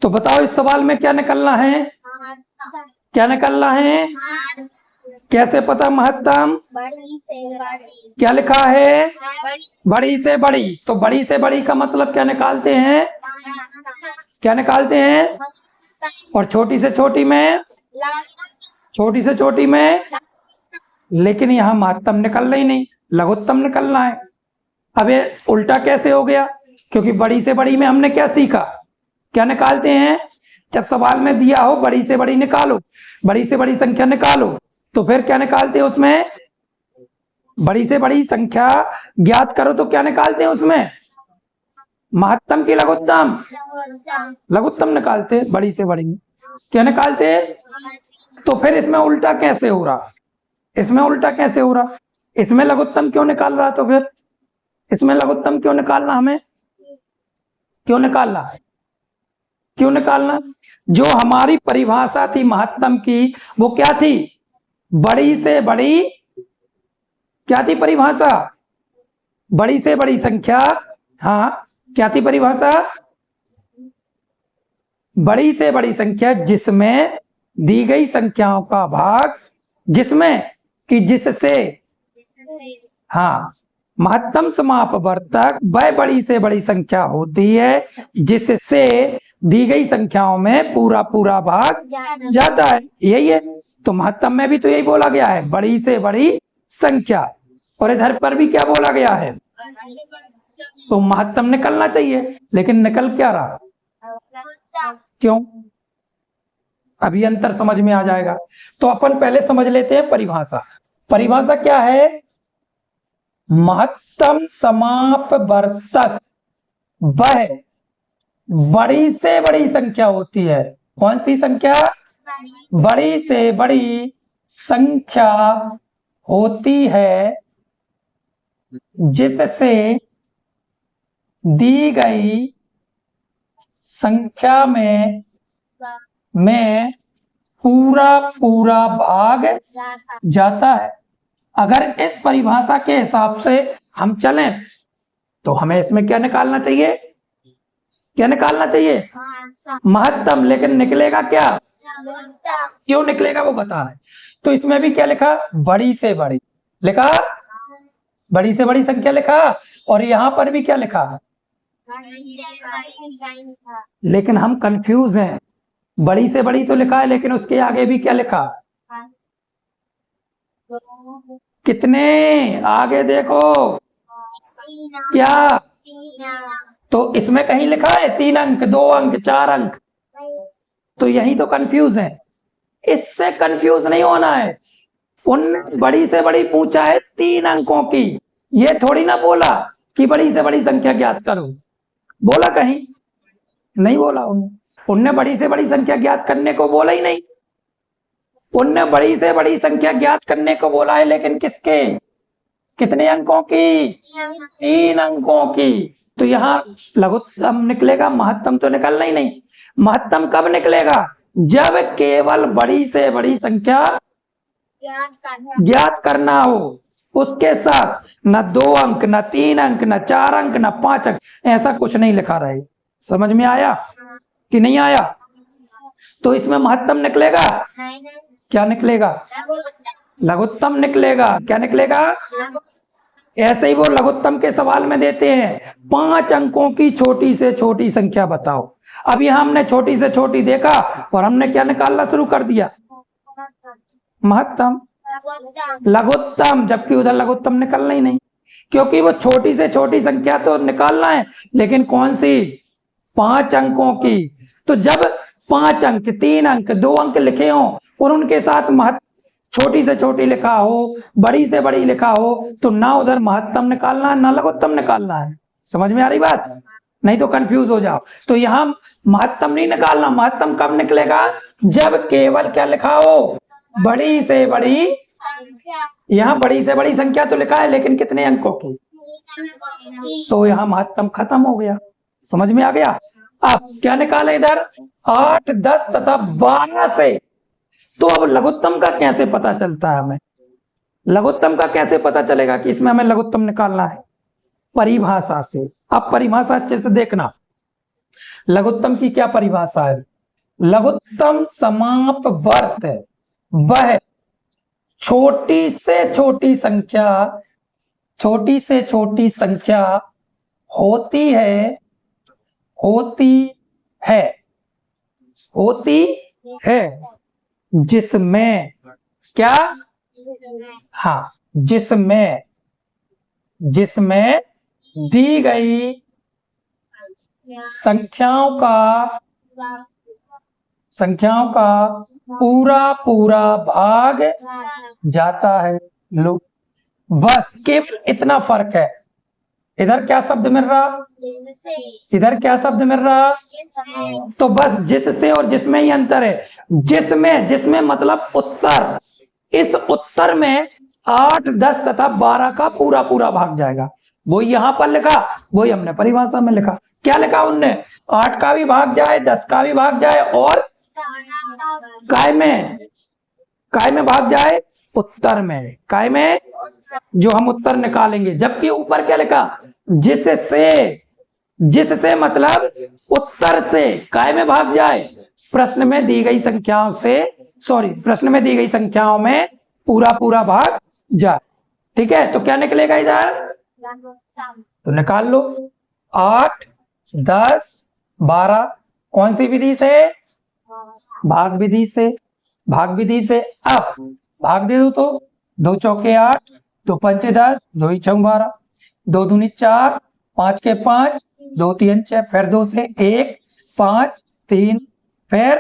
तो बताओ इस सवाल में क्या निकलना है, क्या निकलना है, कैसे पता महत्तम, बड़ी से बड़ी, क्या लिखा है, बड़ी से बड़ी। तो बड़ी से बड़ी का मतलब क्या निकालते हैं, क्या निकालते हैं, और छोटी से छोटी में, छोटी से छोटी में, लेकिन यहाँ महत्तम निकलना ही नहीं, लघुत्तम निकलना है। अब ये उल्टा कैसे हो गया, क्योंकि बड़ी से बड़ी में हमने क्या सीखा, क्या निकालते हैं, जब सवाल में दिया हो बड़ी से बड़ी निकालो, बड़ी से बड़ी संख्या निकालो, तो फिर क्या निकालते हैं उसमें, बड़ी से बड़ी संख्या ज्ञात करो तो क्या निकालते हैं उसमें, महत्तम की लघुत्तम, लघुत्तम निकालते हैं बड़ी से बड़ी में, क्या निकालते हैं। तो फिर इसमें उल्टा कैसे हो रहा, इसमें उल्टा कैसे हो रहा, इसमें लघुत्तम क्यों निकाल रहा, तो फिर इसमें लघुत्तम क्यों निकालना, हमें क्यों निकालना, क्यों निकालना, जो हमारी परिभाषा थी महत्तम की वो क्या थी, बड़ी से बड़ी, क्या थी परिभाषा, बड़ी से बड़ी संख्या, हाँ क्या थी परिभाषा, बड़ी से बड़ी संख्या जिसमें दी गई संख्याओं का भाग, जिसमें कि जिससे, हाँ महत्तम समापवर्तक वह बड़ी से बड़ी संख्या होती है जिससे दी गई संख्याओं में पूरा पूरा भाग जाता है, यही है। तो महत्तम में भी तो यही बोला गया है, बड़ी से बड़ी संख्या, और इधर पर भी क्या बोला गया है, तो महत्तम निकलना चाहिए, लेकिन निकल क्या रहा, क्यों, अभी अंतर समझ में आ जाएगा। तो अपन पहले समझ लेते हैं परिभाषा, परिभाषा क्या है, महत्तम समापवर्तक वह बड़ी से बड़ी संख्या होती है, कौन सी संख्या, बड़ी से बड़ी संख्या होती है जिससे दी गई संख्या में पूरा पूरा भाग जाता है। अगर इस परिभाषा के हिसाब से हम चलें तो हमें इसमें क्या निकालना चाहिए, क्या निकालना चाहिए, महत्तम, लेकिन निकलेगा क्या, क्यों निकलेगा वो बता रहे। तो इसमें भी क्या लिखा, बड़ी से बड़ी लिखा, बड़ी से बड़ी संख्या लिखा, और यहां पर भी क्या लिखा, लेकिन हम कंफ्यूज हैं, बड़ी से बड़ी तो लिखा है लेकिन उसके आगे भी क्या लिखा, कितने, आगे देखो क्या, तो इसमें कहीं लिखा है 3 अंक 2 अंक 4 अंक, तो यही तो कंफ्यूज है, इससे कंफ्यूज नहीं होना है। उनने बड़ी से बड़ी पूछा है 3 अंकों की, ये थोड़ी ना बोला कि बड़ी से बड़ी संख्या ज्ञात करो, बोला कहीं, नहीं बोला उनने बड़ी से बड़ी संख्या ज्ञात करने को बोला ही नहीं, उनने बड़ी से बड़ी संख्या ज्ञात करने को बोला है, लेकिन किसके, कितने अंकों की, 3 अंकों की। तो यहाँ लघुत्तम निकलेगा, महत्तम तो निकलना ही नहीं। महत्तम कब निकलेगा, जब केवल बड़ी से बड़ी संख्या ज्ञात करना हो, उसके साथ न 2 अंक न 3 अंक न 4 अंक न 5 अंक, ऐसा कुछ नहीं लिखा रहे। समझ में आया कि नहीं आया। तो इसमें महत्तम निकलेगा, क्या निकलेगा, लघुत्तम निकलेगा, क्या निकलेगा। ऐसे ही वो लघुत्तम के सवाल में देते हैं 5 अंकों की छोटी से छोटी संख्या बताओ। अब यहां हमने छोटी से छोटी देखा और हमने क्या निकालना शुरू कर दिया, महत्तम, लघुत्तम, जबकि उधर लघुत्तम निकलना ही नहीं, क्योंकि वो छोटी से छोटी संख्या तो निकालना है, लेकिन कौन सी, 5 अंकों की। तो जब 5 अंक 3 अंक 2 अंक लिखे हों और उनके साथ छोटी से छोटी लिखा हो, बड़ी से बड़ी लिखा हो, तो ना उधर महत्तम निकालना है ना लघुत्तम निकालना है। समझ में आ रही बात, नहीं तो कंफ्यूज हो जाओ। तो यहां महत्तम नहीं निकालना, महत्तम कब निकलेगा, जब केवल क्या लिखा हो, बड़ी से बड़ी, यहाँ बड़ी से बड़ी संख्या तो लिखा है लेकिन कितने अंकों की, तो यहाँ महत्तम खत्म हो गया। समझ में आ गया। अब क्या निकाले इधर, 8 10 तथा 12 से। तो अब लघुत्तम का कैसे पता चलता है, हमें लघुत्तम का कैसे पता चलेगा कि इसमें हमें लघुत्तम निकालना है, परिभाषा से। अब परिभाषा अच्छे से देखना, लघुत्तम की क्या परिभाषा है? लघुत्तम समापवर्त वह छोटी से छोटी संख्या होती है जिसमें क्या? हाँ, जिसमें दी गई संख्याओं का पूरा भाग जाता है। लो, बस केवल इतना फर्क है। इधर क्या शब्द मिल रहा, इधर क्या शब्द मिल रहा, तो बस जिससे और जिसमें ही अंतर है। जिसमें मतलब उत्तर, इस उत्तर में 8, 10 तथा 12 का पूरा भाग जाएगा। वो यहां पर लिखा, वही हमने परिभाषा में लिखा। क्या लिखा उनने? 8 का भी भाग जाए, 10 का भी भाग जाए और काय में भाग जाए, उत्तर में। काय में जो हम उत्तर निकालेंगे, जबकि ऊपर क्या लिखा? जिससे मतलब उत्तर से काय में भाग जाए, प्रश्न में दी गई संख्याओं में पूरा भाग जाए। ठीक है, तो क्या निकलेगा इधर? तो निकाल लो। 8, 10, 12 कौन सी विधि से? भाग विधि से। अब भाग दे दो, तो 2 चौके 8, 2 पंचे 10, 2 छंग 12, 2 दूनी 4, 5 के 5, 2 3 6, फिर 2 से 1, 5 3, फिर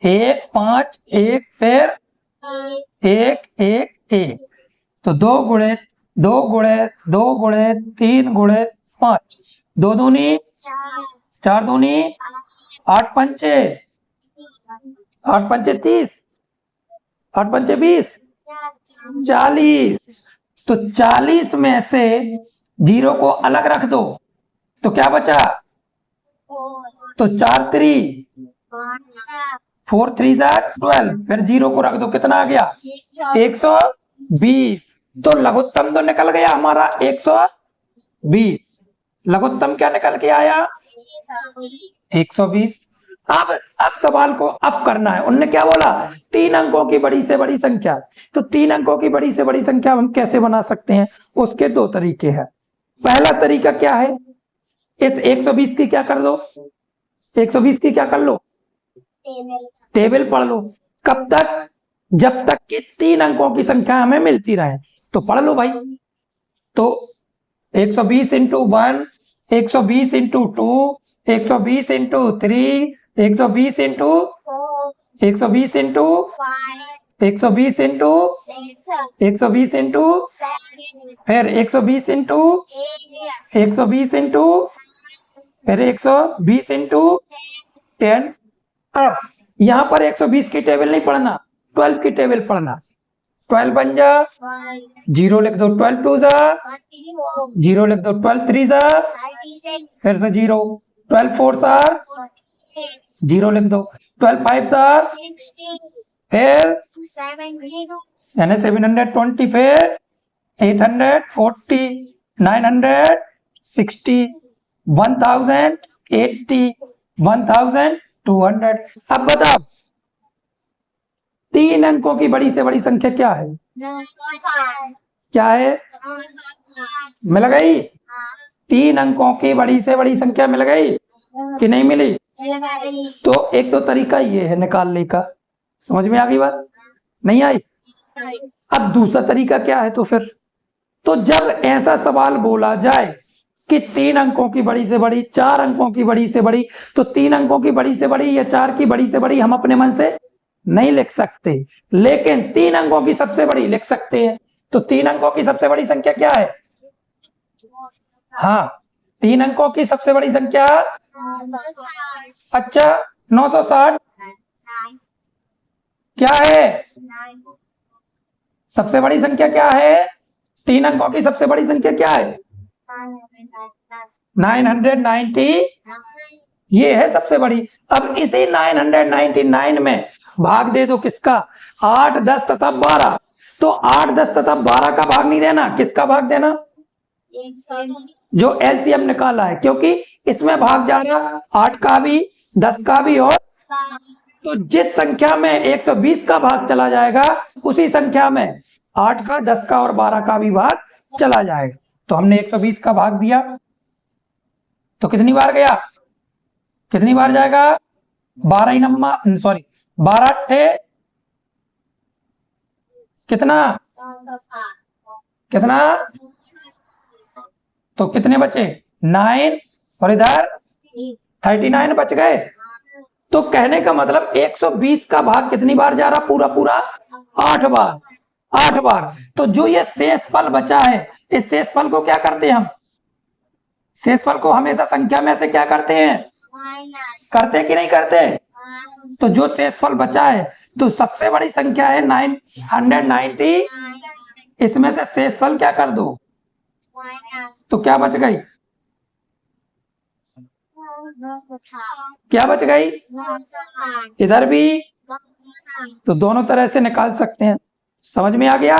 1 5 1, फिर 1 1 1। तो 2 गुणे 3 गुणे 5, 2 दूनी 4 दूनी 8 पंचे 30, 8 पंचे 20, 40। तो 40 में से 0 को अलग रख दो, तो क्या बचा? तो 4 3, 4 3 12, फिर 0 को रख दो, कितना आ गया? 120। तो लघुत्तम तो निकल गया हमारा 120। लघुत्तम क्या निकल के आया? 120। अब सवाल को अब करना है। उनने क्या बोला? 3 अंकों की बड़ी से बड़ी संख्या। तो 3 अंकों की बड़ी से बड़ी संख्या हम कैसे बना सकते हैं? उसके 2 तरीके हैं। पहला तरीका क्या है? इस 120 की क्या कर लो? 120 की क्या कर लो? टेबल पढ़ लो। कब तक? जब तक कि 3 अंकों की संख्या हमें मिलती रहे। तो पढ़ लो भाई। तो 120 into 1, 120 into 2, 120 into 3, 120 into 120 into 120 into 120 into फिर 120 इंटू 120 इंटू फिर 120 इंटू 10। अब यहाँ पर 120 की टेबल नहीं पढ़ना, 12 की टेबल पढ़ना। 12 बन जा 0 लिख दो, 12 2 जा 0 लिख दो, 12 3 जा फिर से 0, 12 4 जा 0 लिख दो, 12 5 जा फिर यानी 720, फिर 840, 960, 1080, 1200। अब बताओ 3 अंकों की बड़ी से बड़ी संख्या क्या है? क्या है? मिल गई? 3 अंकों की बड़ी से बड़ी संख्या मिल गई कि नहीं मिली? तो एक तो तरीका ये है निकालने का। समझ में आ गई बात? नहीं आई? अब दूसरा तरीका क्या है? तो फिर तो जब ऐसा सवाल बोला जाए कि 3 अंकों की बड़ी से बड़ी, 4 अंकों की बड़ी से बड़ी, तो 3 अंकों की बड़ी से बड़ी या 4 की बड़ी से बड़ी हम अपने मन से नहीं लिख सकते, लेकिन 3 अंकों की सबसे बड़ी लिख सकते हैं। तो 3 अंकों की सबसे बड़ी संख्या क्या है? हाँ, 3 अंकों की सबसे बड़ी संख्या, अच्छा 960 क्या है? सबसे बड़ी संख्या क्या है? 3 अंकों की सबसे बड़ी संख्या क्या है? 990, ये है सबसे बड़ी। अब इसी 999 में भाग दे दो किसका? 8, 10 तथा 12। तो 8, 10 तथा 12 का भाग नहीं देना, किसका भाग देना? जो एलसीएम निकाला है, क्योंकि इसमें भाग जा रहा 8 का भी 10 का भी, और तो जिस संख्या में 120 का भाग चला जाएगा उसी संख्या में 8 का 10 का और 12 का भी भाग चला जाएगा। तो हमने 120 का भाग दिया तो कितनी बार गया, कितनी बार जाएगा, 12 ही नंबर, सॉरी 12 अट्ठे कितना कितना, तो कितने बचे 9 और इधर 39 बच गए। तो कहने का मतलब 120 का भाग कितनी बार जा रहा, पूरा पूरा 8 बार, 8 बार। तो जो ये शेषफल बचा है, इस शेषफल को क्या करते हैं हम, शेषफल को हमेशा संख्या में से क्या करते हैं, करते कि नहीं करते। तो जो शेषफल बचा है, तो सबसे बड़ी संख्या है 990, इसमें से शेषफल क्या कर दो, तो क्या बच गई, क्या बच गई, इधर भी। तो दोनों तरह से निकाल सकते हैं, समझ में आ गया।